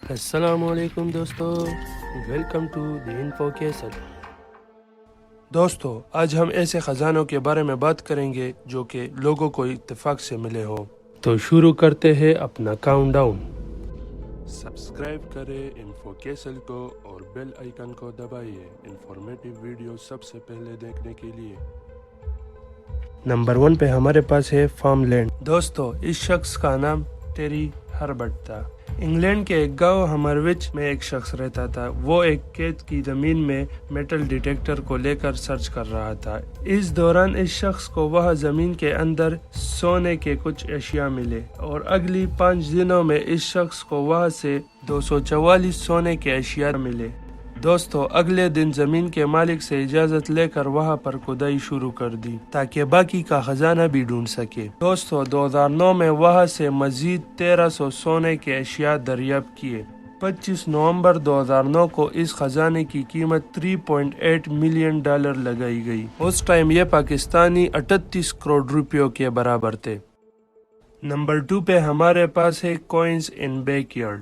السلام علیکم دوستو، welcome to the Info Castle. دوستو، آج ہم ایسے خزانوں کے بارے میں بات کریں گے جو کہ لوگوں کو اتفاق سے ملے ہو۔ تو شروع کرتے ہیں اپنا کاؤنٹ ڈاؤن۔ سبسکرائب کریں انفو کیسل کو اور بیل آئیکن کو دبائیے انفارمیٹیو ویڈیو سب سے پہلے دیکھنے کے لیے۔ نمبر 1 پہ ہمارے پاس ہے فارم لینڈ۔ دوستو، اس شخص کا نام ٹیری ہربرٹ تھا۔ انگلینڈ کے ایک گاؤں ہمروچ میں ایک شخص رہتا تھا۔ وہ ایک کھیت کی زمین میں میٹل ڈیٹیکٹر کو لے کر سرچ کر رہا تھا۔ اس دوران اس شخص کو وہاں زمین کے اندر سونے کے کچھ اشیاء ملے اور اگلی 5 دنوں میں اس شخص کو وہاں سے 244 سونے کے اشیاء ملے۔ دوستو، اگلے دن زمین کے مالک سے اجازت لے کر وہاں پر کھدائی شروع کر دی تاکہ باقی کا خزانہ بھی ڈھونڈ سکے۔ دوستو، 2009 میں وہاں سے مزید 1300 سونے کے اشیاء دریافت کیے۔ 25 نومبر 2009 کو اس خزانے کی قیمت $3.8 ملین لگائی گئی۔ اس ٹائم یہ پاکستانی 38 کروڑ روپیوں کے برابر تھے۔ نمبر 2 پہ ہمارے پاس ہے کوئنز ان بیک یارڈ۔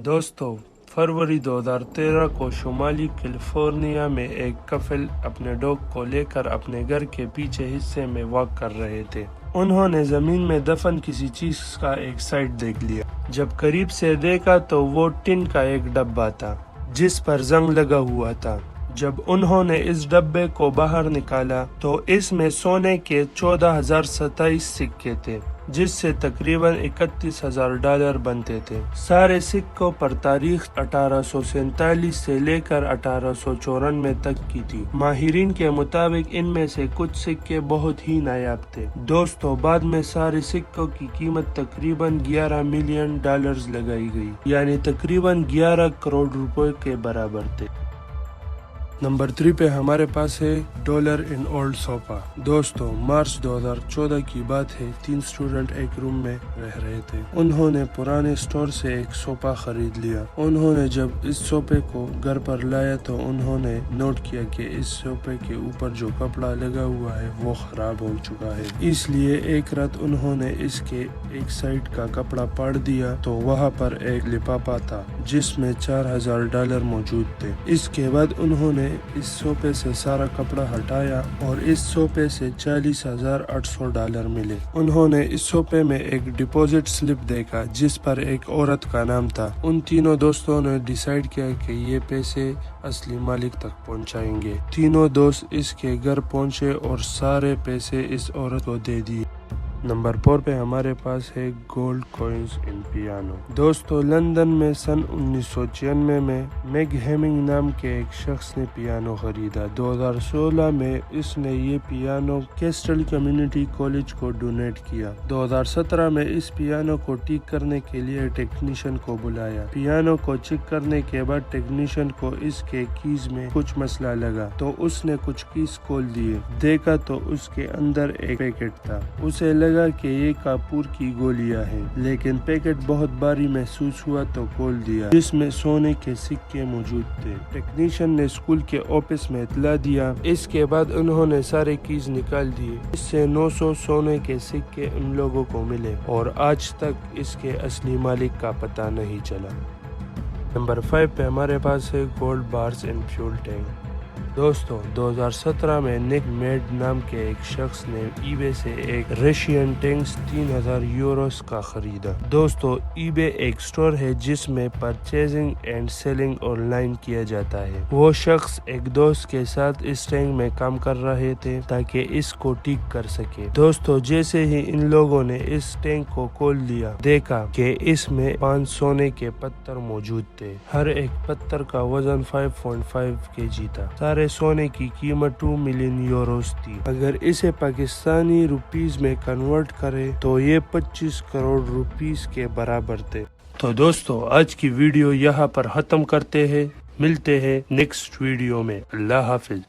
دوستو، فروری 2013 کو شمالی کیلیفورنیا میں ایک کپل اپنے ڈاگ کو لے کر اپنے گھر کے پیچھے حصے میں واک کر رہے تھے۔ انہوں نے زمین میں دفن کسی چیز کا ایک سائٹ دیکھ لیا۔ جب قریب سے دیکھا تو وہ ٹن کا ایک ڈبہ تھا جس پر زنگ لگا ہوا تھا۔ جب انہوں نے اس ڈبے کو باہر نکالا تو اس میں سونے کے 14,027 سکے تھے، جس سے تقریباً $31,000 بنتے تھے۔ سارے سکوں پر تاریخ 1847 سے لے کر 1894 تک کی تھی۔ ماہرین کے مطابق ان میں سے کچھ سکے بہت ہی نایاب تھے۔ دوستو، بعد میں سارے سکوں کی قیمت تقریباً $11 ملین لگائی گئی، یعنی تقریباً 11 کروڑ روپے کے برابر تھے۔ نمبر 3 پہ ہمارے پاس ہے ڈالر ان اولڈ صوفہ۔ دوستو، مارچ 2014 کی بات ہے۔ 3 اسٹوڈنٹ ایک روم میں رہ رہے تھے۔ انہوں نے پرانے اسٹور سے ایک صوفہ خرید لیا۔ انہوں نے جب اس صوفے کو گھر پر لایا تو انہوں نے نوٹ کیا کہ اس صوفے کے اوپر جو کپڑا لگا ہوا ہے وہ خراب ہو چکا ہے۔ اس لیے ایک رات انہوں نے اس کے ایک سائڈ کا کپڑا پاڑ دیا تو وہاں پر ایک لفافہ تھا جس میں $4,000 موجود تھے۔ اس کے بعد انہوں نے اس صوفے سے سارا کپڑا ہٹایا اور اس صوفے سے $40,800 ملے۔ انہوں نے اس صوفے میں ایک ڈپازٹ سلپ دیکھا جس پر ایک عورت کا نام تھا۔ ان تینوں دوستوں نے ڈیسائیڈ کیا کہ یہ پیسے اصلی مالک تک پہنچائیں گے۔ تینوں دوست اس کے گھر پہنچے اور سارے پیسے اس عورت کو دے دیے۔ نمبر 4 پہ ہمارے پاس ہے گولڈ کوئنز ان پیانو۔ دوستو، لندن میں سن 1996 میں میگ ہیمنگ نام کے ایک شخص نے پیانو خریدا۔ 2016 میں اس نے یہ پیانو کیسٹل کمیونٹی کالج کو ڈونیٹ کیا۔ 2017 میں اس پیانو کو ٹھیک کرنے کے لیے ٹیکنیشین کو بلایا۔ پیانو کو چیک کرنے کے بعد ٹیکنیشین کو اس کے کیز میں کچھ مسئلہ لگا تو اس نے کچھ کیز کھول دیے۔ دیکھا تو اس کے اندر ایک پیکٹ تھا۔ اسے لگا کہ یہ کاپور کی گولیاں ہیں، لیکن پیکٹ بہت بھاری محسوس ہوا تو کھول دیا جس میں سونے کے سکے موجود تھے۔ ٹیکنیشین نے اسکول کے آفس میں اطلاع دیا۔ اس کے بعد انہوں نے سارے کیز نکال دیے۔ اس سے 900 سونے کے سکے ان لوگوں کو ملے اور آج تک اس کے اصلی مالک کا پتہ نہیں چلا۔ نمبر 5 پہ ہمارے پاس ہے گولڈ بارز ان فیول ٹینک۔ دوستو، 2017 میں نک میڈ نام کے ایک شخص نے ای بے سے ایک رشین ٹینکس €3,000 کا خریدا۔ دوستو، ای بے ایک سٹور ہے جس میں purchasing and selling online کیا جاتا ہے۔ وہ شخص ایک دوست کے ساتھ اس ٹینک میں کام کر رہے تھے تاکہ اس کو ٹھیک کر سکے۔ دوستو، جیسے ہی ان لوگوں نے اس ٹینک کو کھول دیا، دیکھا کہ اس میں 5 سونے کے پتھر موجود تھے۔ ہر ایک پتھر کا وزن 5.5 kg تھا۔ سارے سونے کی قیمت €2 ملین تھی۔ اگر اسے پاکستانی روپیز میں کنورٹ کرے تو یہ 25 کروڑ روپیز کے برابر تھے۔ تو دوستو، آج کی ویڈیو یہاں پر ختم کرتے ہیں۔ ملتے ہیں نیکسٹ ویڈیو میں۔ اللہ حافظ۔